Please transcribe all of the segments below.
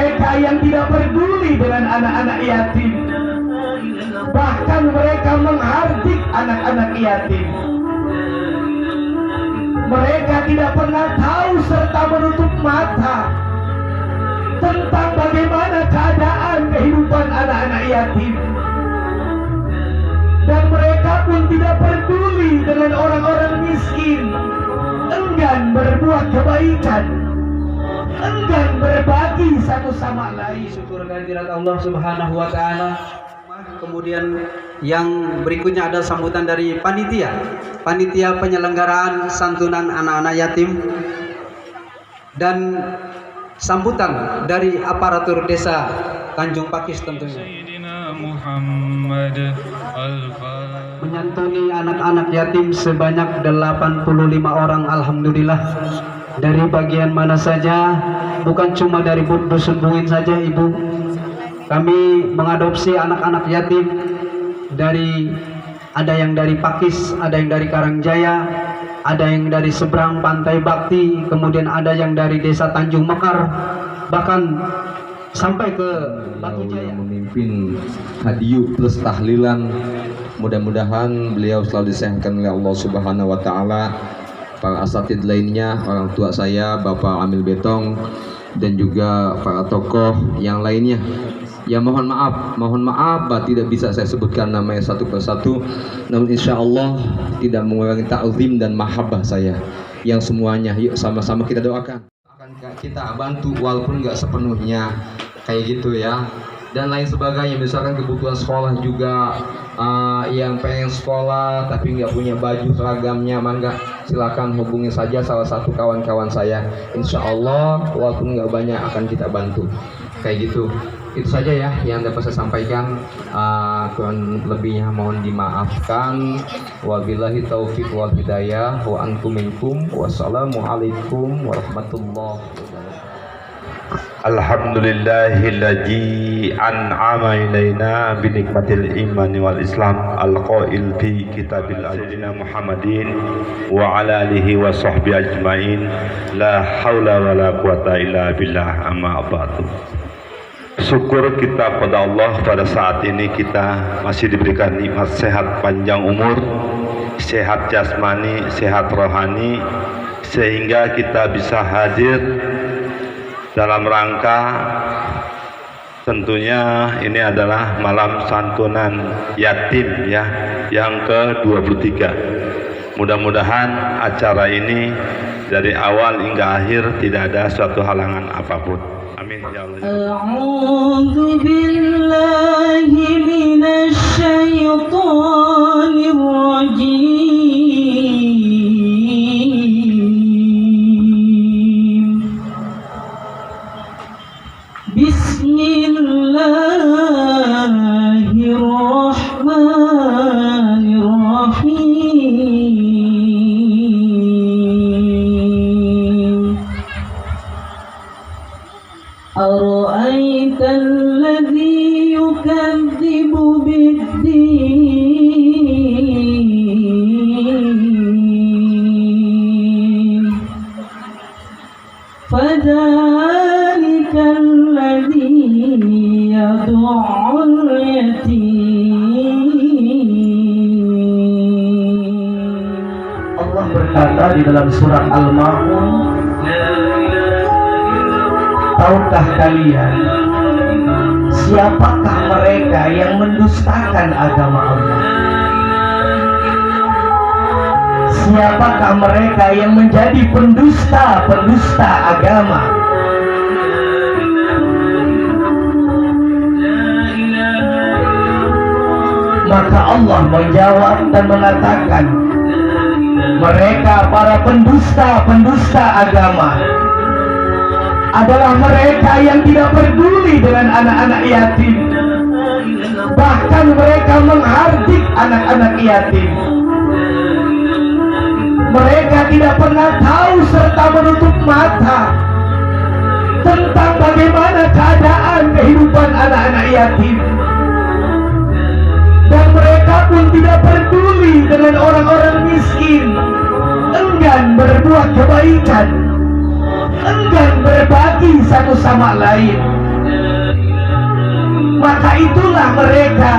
mereka yang tidak peduli dengan anak-anak yatim. Bahkan mereka menghardik anak-anak yatim. Mereka tidak pernah tahu serta menutup mata tentang bagaimana keadaan kehidupan anak-anak yatim. Dan mereka pun tidak peduli dengan orang-orang miskin, enggan berbuat kebaikan, enggan berbagi satu sama lain. Syukur kehadirat Allah Subhanahu wa taala. Kemudian yang berikutnya ada sambutan dari panitia penyelenggaraan santunan anak-anak yatim, dan sambutan dari aparatur desa Tanjung Pakis tentunya. Menyantuni anak-anak yatim sebanyak 85 orang, alhamdulillah. Dari bagian mana saja, bukan cuma dari dusun Bungin saja, Ibu. Kami mengadopsi anak-anak yatim ada yang dari Pakis, ada yang dari Karangjaya, ada yang dari seberang Pantai Bakti, kemudian ada yang dari desa Tanjung Mekar, bahkan sampai ke Batu Jaya. Memimpin hadiyu plus tahlilan, mudah-mudahan beliau selalu disehatkan oleh Allah Subhanahu wa taala. Para asatid lainnya, orang tua saya, Bapak Amil Betong, dan juga para tokoh yang lainnya. Ya mohon maaf tidak bisa saya sebutkan namanya satu persatu, namun insya Allah tidak mengurangi ta'zim dan mahabbah saya yang semuanya. Yuk sama-sama kita doakan, akan kita bantu walaupun nggak sepenuhnya kayak gitu ya, dan lain sebagainya. Misalkan kebutuhan sekolah juga, yang pengen sekolah tapi nggak punya baju seragamnya, mangga silakan hubungi saja salah satu kawan-kawan saya. Insya Allah walaupun nggak banyak akan kita bantu kayak gitu. Itu saja ya yang dapat saya sampaikan. Kurang lebihnya mohon dimaafkan. Wabillahi taufiq wal hidayah wa antum minkum. Wassalamualaikum warahmatullahi wabarakatuh. Alhamdulillahilladzi an'ama ilaina bi nikmatil iman wal islam al-qail fi kitabil sayyidina Muhammadin wa ala alihi wa sahbihi ajmain. La haula wala quwata illa billah, amma ba'du. Syukur kita pada Allah, pada saat ini kita masih diberikan nikmat sehat panjang umur, sehat jasmani, sehat rohani, sehingga kita bisa hadir dalam rangka, tentunya ini adalah malam santunan yatim ya, yang ke-23. Mudah-mudahan acara ini dari awal hingga akhir tidak ada suatu halangan apapun. Amin ya Allah. A'udzu billahi minasy syaithanir rajim. Bismillahirrahmanirrahim. أرأيت الذي يكذب بالدين فذلك الذي يدع اليتيم. Allah berkata di dalam surat Al-Ma'un, tahukah kalian siapakah mereka yang mendustakan agama Allah? Siapakah mereka yang menjadi pendusta agama? Maka Allah menjawab dan mengatakan, mereka para pendusta agama adalah mereka yang tidak peduli dengan anak-anak yatim. Bahkan mereka menghardik anak-anak yatim. Mereka tidak pernah tahu serta menutup mata tentang bagaimana keadaan kehidupan anak-anak yatim. Dan mereka pun tidak peduli dengan orang-orang miskin, enggan berbuat kebaikan, enggan berbagi satu sama lain. Maka itulah mereka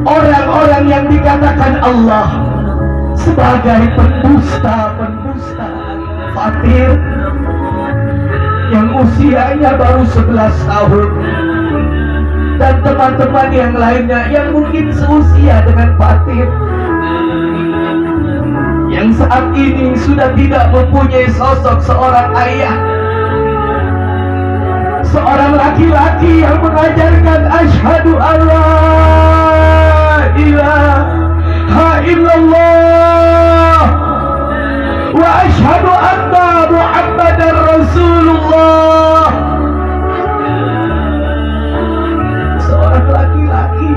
orang-orang yang dikatakan Allah sebagai pendusta-pendusta, fakir yang usianya baru 11 tahun, dan teman-teman yang lainnya yang mungkin seusia dengan Fatir, yang saat ini sudah tidak mempunyai sosok seorang ayah, seorang laki-laki yang mengajarkan asyhadu alla ilaha illallah wa asyhadu anna muhammadar rasulullah. Seorang laki-laki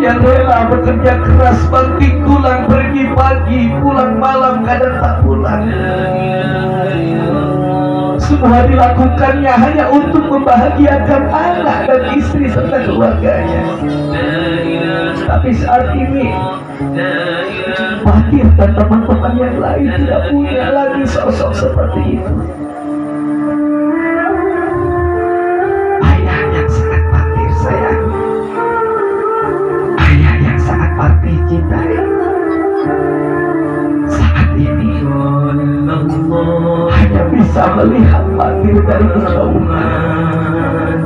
yang rela bekerja keras, banting tulang, pergi pagi, pulang malam, kadang tak pulang. Semua dilakukannya hanya untuk membahagiakan anak dan istri serta keluarganya. Tapi saat ini Fatir dan teman-teman yang lain tidak punya lagi sosok seperti itu. Ayah yang sangat Fatir sayang, ayah yang sangat Fatir cintai, saat ini hanya bisa melihat Fatir dari kejauhan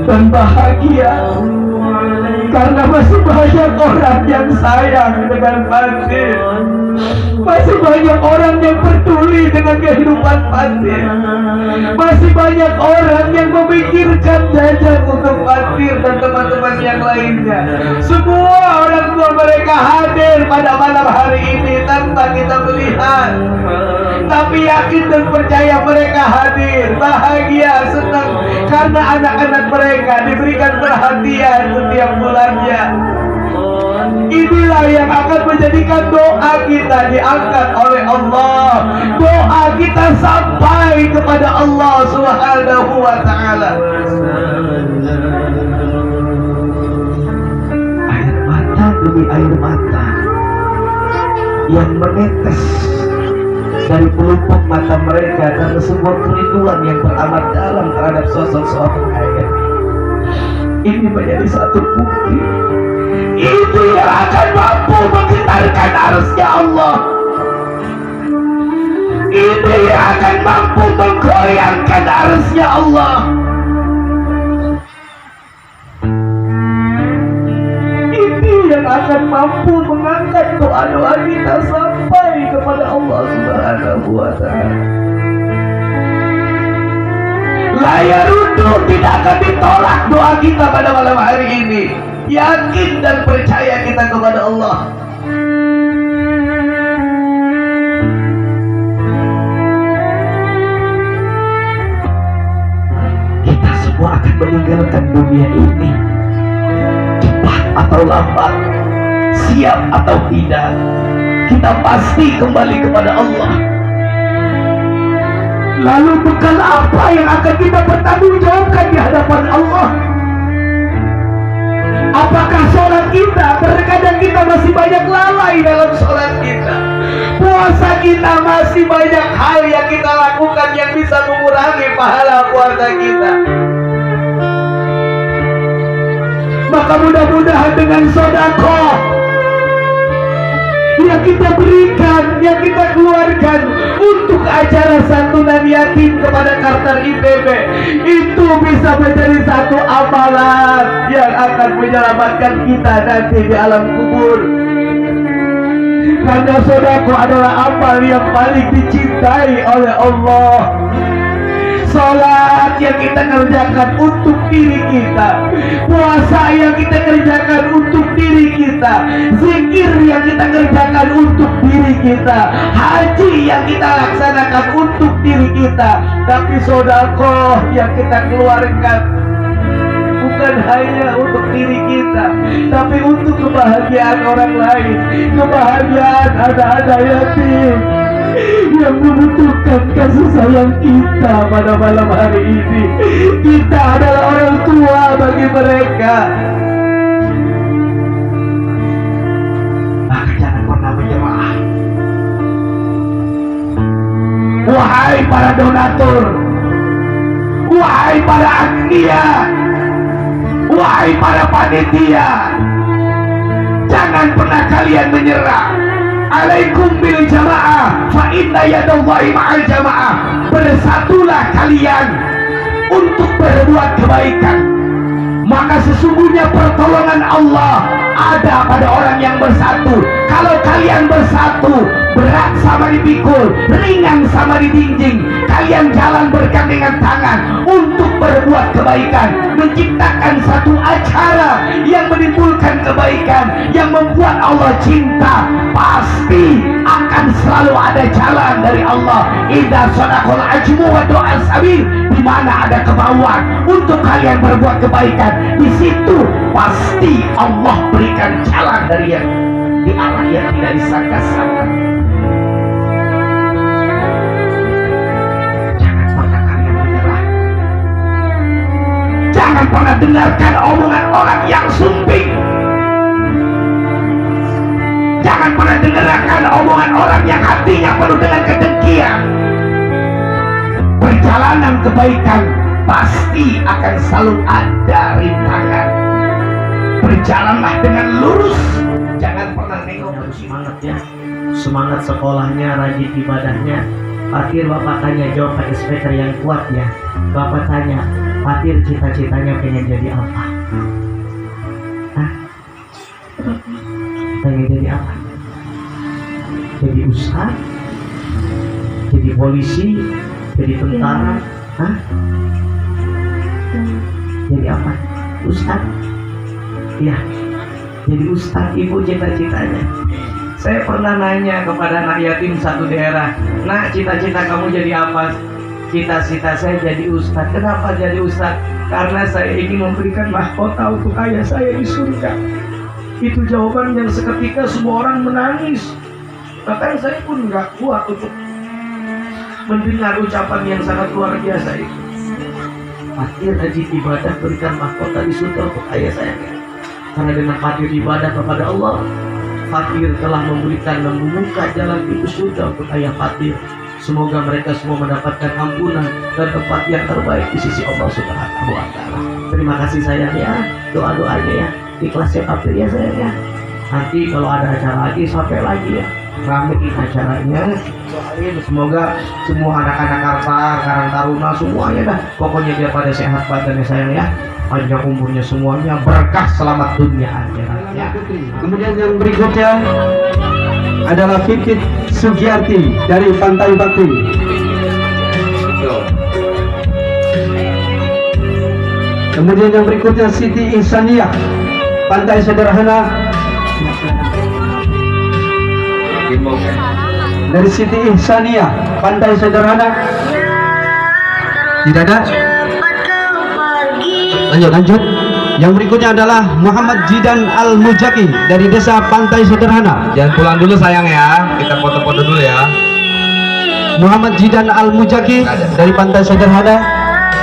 dan bahagia karena masih banyak orang yang sayang dengan Fatir, masih banyak orang yang peduli dengan kehidupan Fatir, masih banyak orang yang memikirkan jajan untuk Fatir dan teman-teman yang lainnya. Semua orang tua mereka hadir pada malam hari ini tanpa kita melihat, tapi yakin dan percaya mereka hadir, bahagia, senang karena anak-anak mereka diberikan perhatian setiap bulannya. Inilah yang akan menjadikan doa kita diangkat oleh Allah, doa kita sampai kepada Allah Subhanahu wa ta'ala. Air mata demi air mata yang menetes dari pelupuk mata mereka karena sebuah kerinduan yang teramat dalam terhadap sosok seorang ayah. Ini menjadi satu bukti itu yang akan mampu menggetarkan arsy Allah. Ini yang akan mampu menggoyangkan arsy Allah. Ini yang akan mampu mengangkat doa-doa kita sampai kepada Allah Subhanahu wa ta'ala. Layar runtuh, tidak akan ditolak doa kita pada malam hari ini. Yakin dan percaya kita kepada Allah. Kita semua akan meninggalkan dunia ini, cepat atau lambat, siap atau tidak, kita pasti kembali kepada Allah. Lalu bekal apa yang akan kita pertanggungjawabkan di hadapan Allah? Apakah sholat kita? Terkadang kita masih banyak lalai dalam sholat kita. Puasa kita masih banyak hal yang kita lakukan yang bisa mengurangi pahala puasa kita. Maka mudah-mudahan dengan sedekah yang kita berikan, yang kita keluarkan untuk acara santunan yatim kepada Kartar IPB, itu bisa menjadi satu amalan yang akan menyelamatkan kita nanti di alam kubur. Karena sedekah adalah amal yang paling dicintai oleh Allah. Salat yang kita kerjakan untuk diri kita, puasa yang kita kerjakan untuk diri kita, zikir yang kita kerjakan untuk diri kita, haji yang kita laksanakan untuk diri kita. Tapi sedekah yang kita keluarkan bukan hanya untuk diri kita, tapi untuk kebahagiaan orang lain, kebahagiaan anak-anak yatim yang membutuhkan kasih sayang kita pada malam hari ini. Kita adalah orang tua bagi mereka. Maka jangan pernah menyerah. Wahai para donatur, Wahai para agnia, wahai para panitia, jangan pernah kalian menyerah. Alaikum bil jamaah, fa inna yadallahi ma'al jamaah. Bersatulah kalian untuk berbuat kebaikan, maka sesungguhnya pertolongan Allah ada pada orang yang bersatu. Kalau kalian bersatu, berat sama dipikul, ringan sama dijinjing, kalian jalan bergandengan tangan untuk berbuat kebaikan, menciptakan satu acara yang menimbulkan kebaikan, yang membuat Allah cinta, pasti akan selalu ada jalan dari Allah. Idza sadaqal ajmu wa doa sabil, di mana ada kemauan untuk kalian berbuat kebaikan, di situ pasti Allah berikan jalan dari yang di arah yang tidak disangka-sangka. Jangan pernah kalian menyerah. Jangan pernah dengarkan omongan orang yang sumping. Jangan pernah dengarkan omongan orang yang hatinya penuh dengan kedengkian. Perjalanan kebaikan pasti akan selalu ada rintangan. Berjalanlah dengan lurus, jangan pernah nengok. Harus semangat ya, semangat sekolahnya, rajin ibadahnya. Fatir bapak tanya, jawab pakai speaker yang kuat ya. Bapak tanya, Fatir cita-citanya pengen jadi apa? Hah? Pengen jadi apa? Jadi ustaz? Jadi polisi? Jadi tentara? Hah? Jadi apa? Ustaz? Iya, jadi ustaz ibu cita-citanya. Saya pernah nanya kepada anak yatim satu daerah, nak, cita-cita kamu jadi apa? Cita-cita saya jadi ustaz. Kenapa jadi ustaz? Karena saya ingin memberikan mahkota untuk ayah saya di surga. Itu jawaban yang seketika semua orang menangis. Bahkan saya pun nggak kuat untuk mendengar ucapan yang sangat luar biasa itu. Fatir rajin ibadah, berikan mahkota di surga untuk ayah saya. Karena dengan Fatir ibadah kepada Allah, Fatir telah memberikan dan membuka jalan pintu surga untuk ayah Fatir. Semoga mereka semua mendapatkan ampunan dan tempat yang terbaik di sisi Allah Subhanahu wa Ta'ala. Terima kasih sayang ya, doa-doanya ya, ikhlasnya Fatir ya sayang ya. Nanti kalau ada acara lagi sampai lagi ya, ramein acaranya. Doain semoga semua anak-anak Karang Taruna semuanya dah, pokoknya dia pada sehat badannya sayang ya, panjang umurnya semuanya, berkah selamat dunia akhiratnya. Kemudian yang berikutnya adalah Pipit Sugiyarti dari Pantai Bakti. Kemudian yang berikutnya Siti Ihsaniyah, Pantai Sederhana. Dari Siti Ihsaniyah, Pantai Sederhana. Tidak ada? Lanjut. Yang berikutnya adalah Muhammad Jidan Al-Mujaki dari Desa Pantai Sederhana. Jangan pulang dulu sayang ya, kita foto-foto dulu ya. Muhammad Jidan Al-Mujaki dari Pantai Sederhana.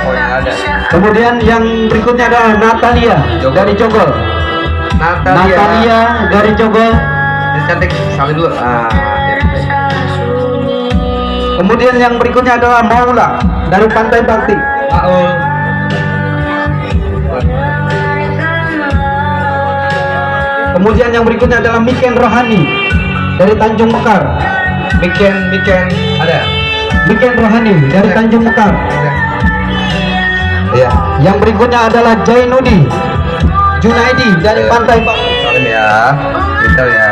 Oh ya ada. Kemudian yang berikutnya adalah Natalia dari Cogol. Natalia dari Cogol. Ini cantik, saling dulu. Kemudian yang berikutnya adalah Maula dari Pantai Bakti. Kemudian yang berikutnya adalah Miken Rohani dari Tanjung Mekar. Miken ada. Miken Rohani dari Tanjung Mekar. Iya. Yang berikutnya adalah Jainudi Junaidi dari Pantai Bakti. Salim ya. Kita ya.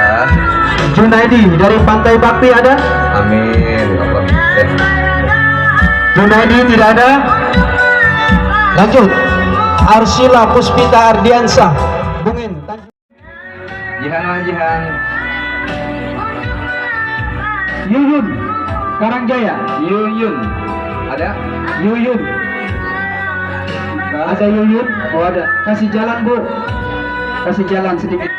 Junaidi dari Pantai Bakti ada? Amin. Allah. Junaidi tidak ada. Lanjut. Arsila Puspita Ardiansah Bungin Tanjung. Jihan. Yuyun Karangjaya. Yuyun. Ada? Yuyun. Ada Yuyun? Oh ada. Kasih jalan Bu. Kasih jalan sedikit.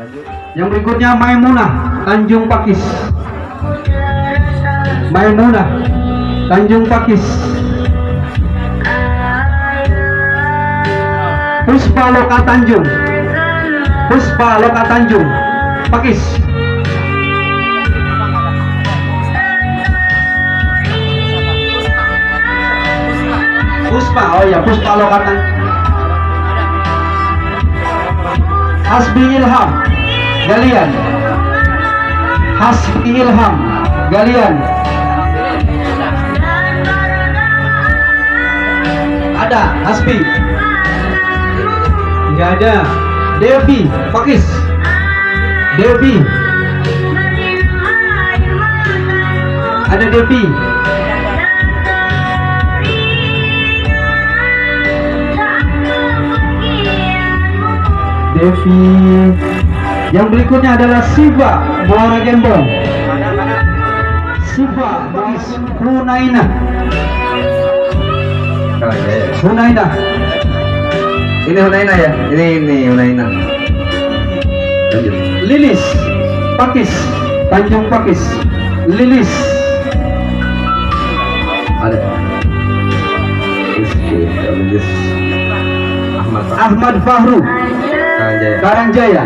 Lanjut. Yang berikutnya Maimunah Tanjung Pakis. Maimunah Tanjung Pakis. Puspa Loka Tanjung. Puspa Loka Tanjung Pakis. Puspa, oh ya Puspa Lokatan. Hasbi Ilham Galian. Hasbi Ilham Galian. Ada Hasbi? Enggak ada. Devi Pakis. Devi. Ada Devi. Devi. Yang berikutnya adalah Siva Muara Gembong. Siva Pakis. Hunaina. Hunaina. Ini Hunaina ya? Ini Hunaina. Lanjut. Lilis Pakis. Tanjung Pakis. Lilis. Ada. Lilis. Ahmad Fahru Karangjaya. Karangjaya.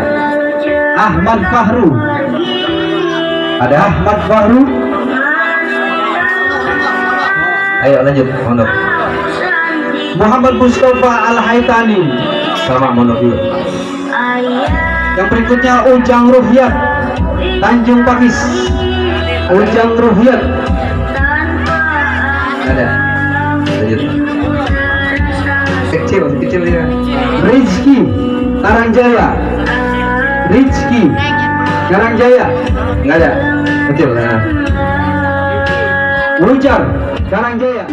Ahmad Fahru. Ada Ahmad Fahru. Ayo lanjut, mondok. Muhammad Mustafa Al-Haitani. Sama mondok dulu. Yang berikutnya Ujang Ruhyat Tanjung Pakis. Ujang Ruhyat. Ada. Lanjut. Kecil dia. Rizky Karangjaya. Rizky Karangjaya. Enggak ada. Kecil. Nah. Ujar Karangjaya.